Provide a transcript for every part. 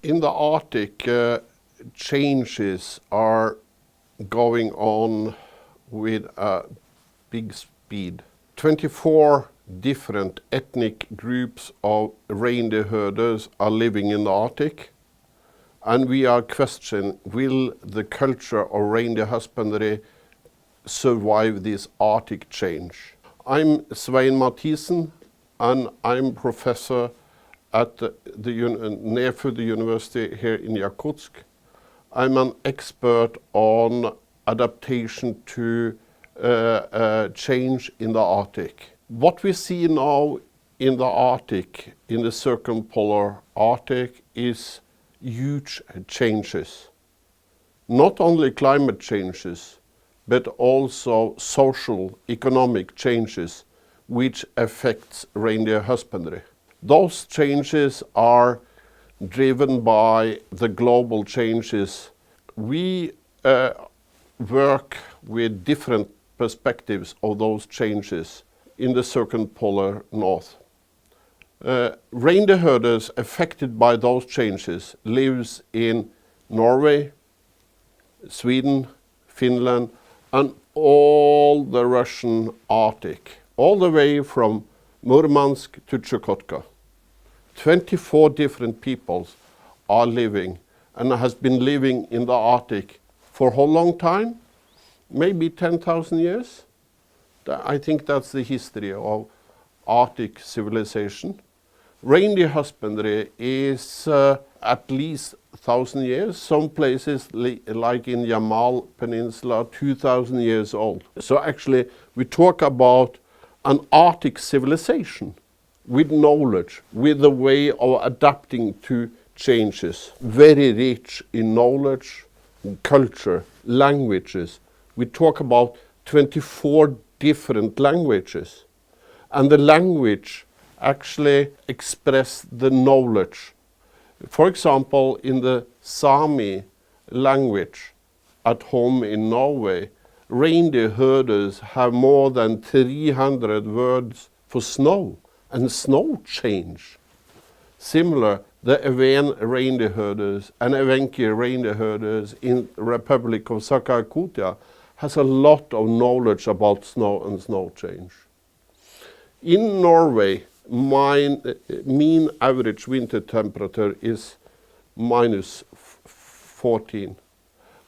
In the Arctic, changes are going on with a big speed. 24 different ethnic groups of reindeer herders are living in the Arctic, and we are questioning, will the culture of reindeer husbandry survive this Arctic change? I'm Svein Mathiesen, and I'm professor at the NEFU, the university here in Yakutsk. I'm an expert on adaptation to change in the Arctic. What we see now in the Arctic, in the circumpolar Arctic, is huge changes. Not only climate changes, but also social, economic changes which affects reindeer husbandry. Those changes are driven by the global changes. We work with different perspectives of those changes in the circumpolar north. Reindeer herders affected by those changes lives in Norway, Sweden, Finland, and all the Russian Arctic, all the way from Murmansk to Chukotka. 24 different peoples are living and has been living in the Arctic for how long time? Maybe 10,000 years? I think that's the history of Arctic civilization. Reindeer husbandry is at least 1,000 years. Some places like in Yamal Peninsula, 2,000 years old. So actually we talk about an Arctic civilization with knowledge, with a way of adapting to changes. Very rich in knowledge, culture, languages. We talk about 24 different languages. And the language actually express the knowledge. For example, in the Sami language at home in Norway, reindeer herders have more than 300 words for snow and snow change. Similar, the Even reindeer herders and Evenki reindeer herders in Republic of Sakha has a lot of knowledge about snow and snow change. In Norway, mean average winter temperature is minus 14.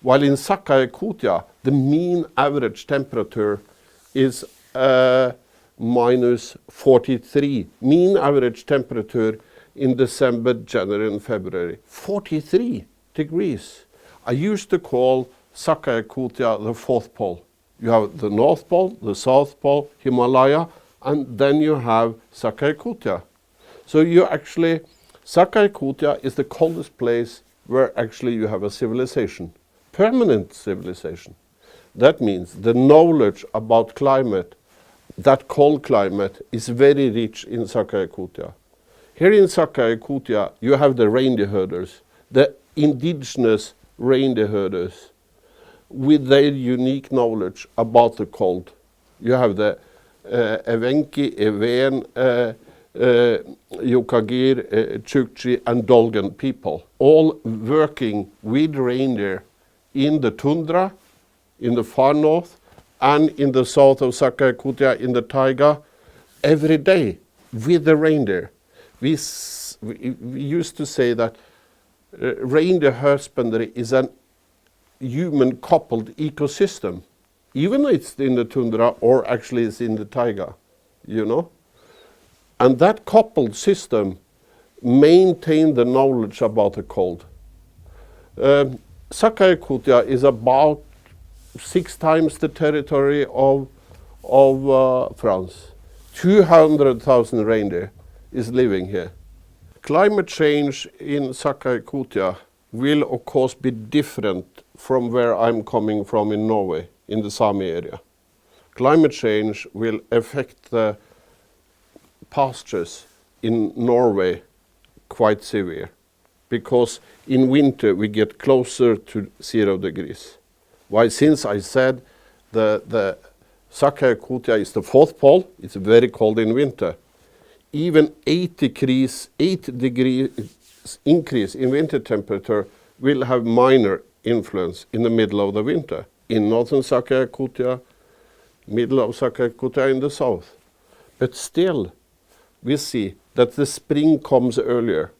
While in Sakha, the mean average temperature is minus 43. Mean average temperature in December, January and February. 43 degrees. I used to call Sakha the fourth pole. You have the North Pole, the South Pole, Himalaya, and then you have Sakha. So you actually, Sakha is the coldest place where actually you have a civilization. Permanent civilization. That means the knowledge about climate, that cold climate, is very rich in Sakha. Here in Sakha, you have the reindeer herders, the indigenous reindeer herders, with their unique knowledge about the cold. You have the Evenki, Even, Yokagir, Chukchi and Dolgen people, all working with reindeer in the tundra, in the far north, and in the south of Sakha in the taiga, every day with the reindeer. We used to say that reindeer husbandry is a human-coupled ecosystem, even if it's in the tundra or actually it's in the taiga, you know. And that coupled system maintained the knowledge about the cold. Sakha is about 6 times the territory of France. 200,000 reindeer is living here. Climate change in Sakha will of course be different from where I'm coming from in Norway, in the Sami area. Climate change will affect the pastures in Norway quite severe, because in winter we get closer to 0 degrees. Why? Since I said the Sakha is the fourth pole, it's very cold in winter. Even 8 degrees increase in winter temperature will have minor influence in the middle of the winter. In northern Sakha-Yakutia, middle of Sakha-Yakutia in the south. But still, we see that the spring comes earlier.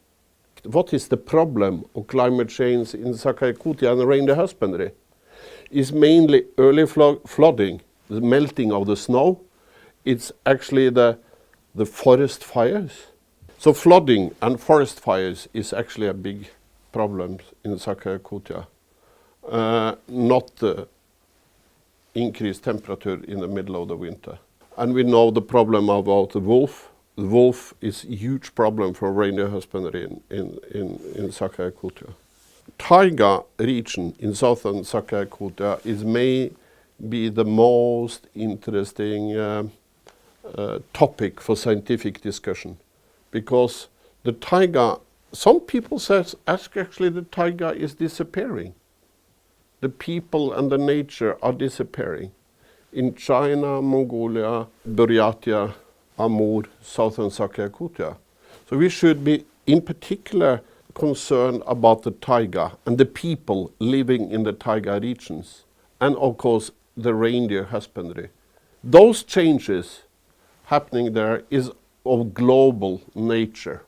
What is the problem of climate change in Sakha-Yakutia and reindeer husbandry? It's mainly early flooding, the melting of the snow. It's actually the forest fires. So flooding and forest fires is actually a big problem in Sakha-Yakutia, not the increased temperature in the middle of the winter. And we know the problem about the wolf. The wolf is a huge problem for reindeer husbandry in Sakha-Yakutia. Taiga region in southern Sakha-Yakutia is maybe the most interesting topic for scientific discussion, because the taiga, some people say actually the taiga is disappearing. The people and the nature are disappearing. In China, Mongolia, Buryatia, Amur, southern Sakha-Yakutia. So we should be in particular concerned about the taiga and the people living in the taiga regions, and of course the reindeer husbandry. Those changes happening there is of global nature.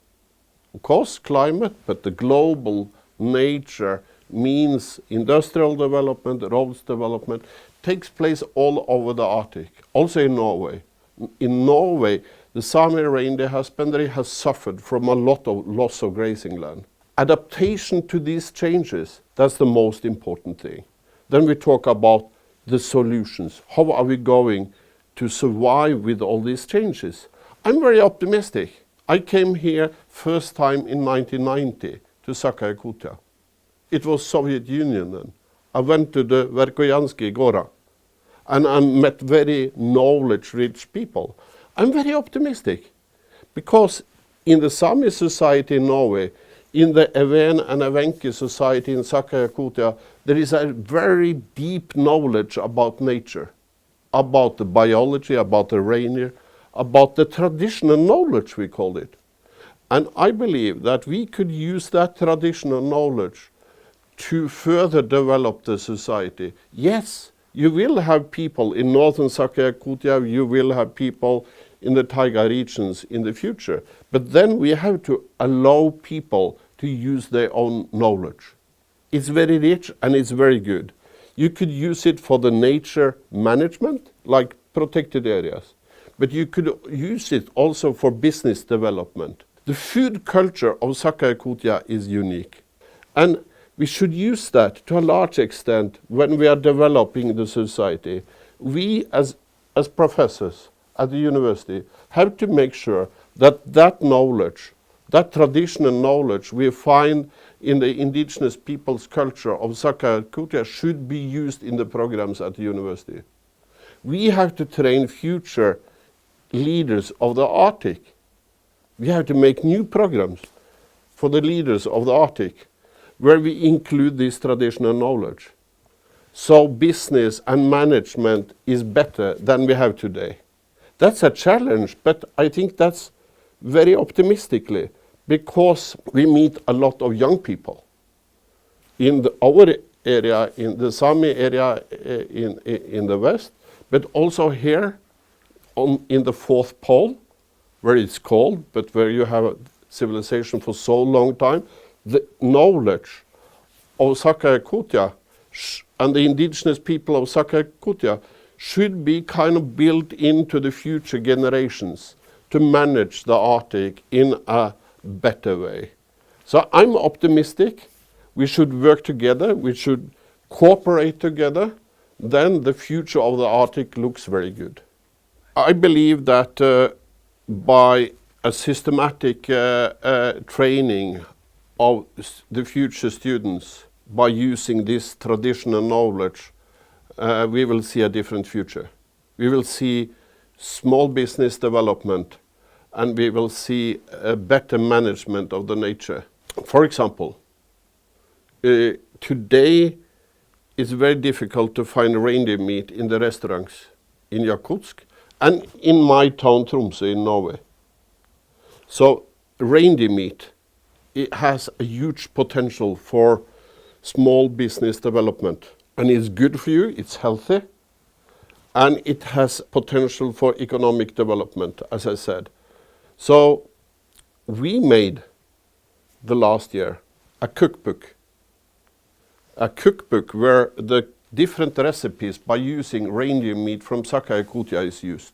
Of course climate, but the global nature means industrial development, roads development, takes place all over the Arctic, also in Norway. In Norway, the Sami reindeer husbandry has suffered from a lot of loss of grazing land. Adaptation to these changes, that's the most important thing. Then we talk about the solutions. How are we going to survive with all these changes? I'm very optimistic. I came here first time in 1990 to Sakha-Yakutia. It was Soviet Union then. I went to the Verkhoyanski Gora and I met very knowledge-rich people. I'm very optimistic because in the Sami society in Norway, in the Even and Evenki society in Sakha-Yakutia, there is a very deep knowledge about nature, about the biology, about the reindeer, about the traditional knowledge, we call it. And I believe that we could use that traditional knowledge to further develop the society. Yes, you will have people in northern Sakha-Yakutia, you will have people in the taiga regions in the future, but then we have to allow people to use their own knowledge. It's very rich and it's very good. You could use it for the nature management, like protected areas, but you could use it also for business development. The food culture of Sakha-Yakutia is unique, and we should use that to a large extent when we are developing the society. We as professors at the university have to make sure that that knowledge, that traditional knowledge we find in the indigenous people's culture of Sakha-Yakutia should be used in the programs at the university. We have to train future leaders of the Arctic. We have to make new programs for the leaders of the Arctic where we include this traditional knowledge. So business and management is better than we have today. That's a challenge, but I think that's very optimistically, because we meet a lot of young people in our area, in the Sami area in the west, but also here in the Fourth Pole, where it's cold, but where you have a civilization for so long time. The knowledge of Sakha-Yakutia and the indigenous people of Sakha-Yakutia should be kind of built into the future generations to manage the Arctic in a better way. So I'm optimistic. We should work together. We should cooperate together. Then the future of the Arctic looks very good. I believe that by a systematic training of the future students, by using this traditional knowledge, we will see a different future. We will see small business development, and we will see a better management of the nature. For example, today it's very difficult to find reindeer meat in the restaurants in Yakutsk and in my town Tromsø in Norway. So reindeer meat it has a huge potential for small business development. And it's good for you, it's healthy, and it has potential for economic development, as I said. So we made the last year a cookbook where the different recipes by using reindeer meat from Sakha Yakutia is used.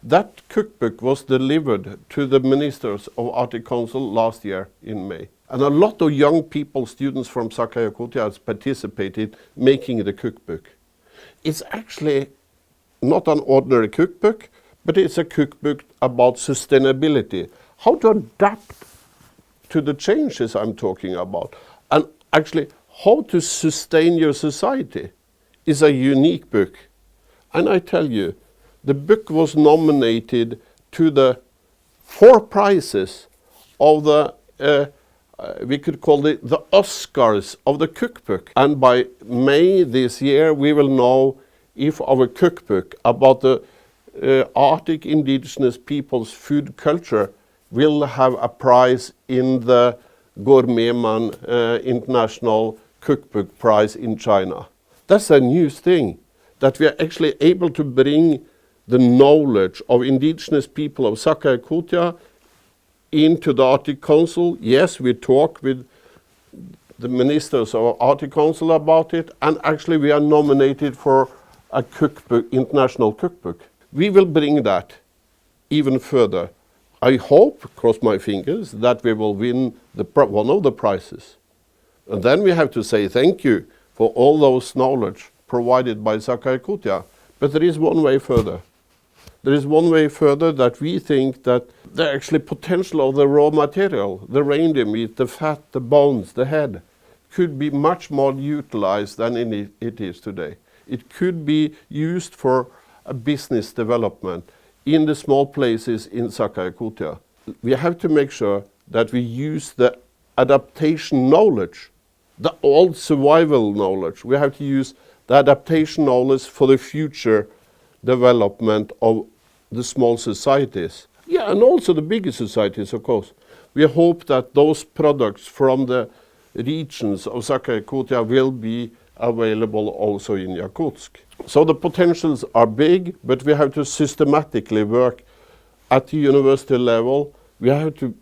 That cookbook was delivered to the ministers of Arctic Council last year in May. And a lot of young people, students from Sakha Yakutia, has participated making the cookbook. It's actually not an ordinary cookbook, but it's a cookbook about sustainability, how to adapt to the changes I'm talking about, and actually how to sustain your society is a unique book. And I tell you, the book was nominated to the 4 prizes of the, we could call it the Oscars of the cookbook. And by May this year, we will know if our cookbook about the Arctic indigenous people's food culture will have a prize in the Gourmetman International Cookbook Prize in China. That's a new thing, that we are actually able to bring the knowledge of indigenous people of Sakha Yakutia into the Arctic Council. Yes, we talk with the ministers of Arctic Council about it, and actually we are nominated for a cookbook, international cookbook. We will bring that even further. I hope, cross my fingers, that we will win one of the prizes. And then we have to say thank you for all those knowledge provided by Sakha Yakutia. But there is one way further. There is one way further, that we think that the actually potential of the raw material, the reindeer meat, the fat, the bones, the head, could be much more utilized than it is today. It could be used for a business development in the small places in Sakha Yakutia. We have to make sure that we use the adaptation knowledge, the old survival knowledge. We have to use the adaptation knowledge for the future development of the small societies. Yeah, and also the bigger societies, of course. We hope that those products from the regions of Sakha Yakutia will be available also in Yakutsk. So the potentials are big, but we have to systematically work at the university level. We have to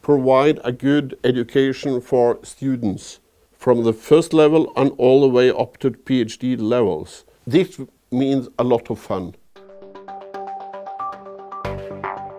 provide a good education for students from the first level and all the way up to PhD levels. This means a lot of fun.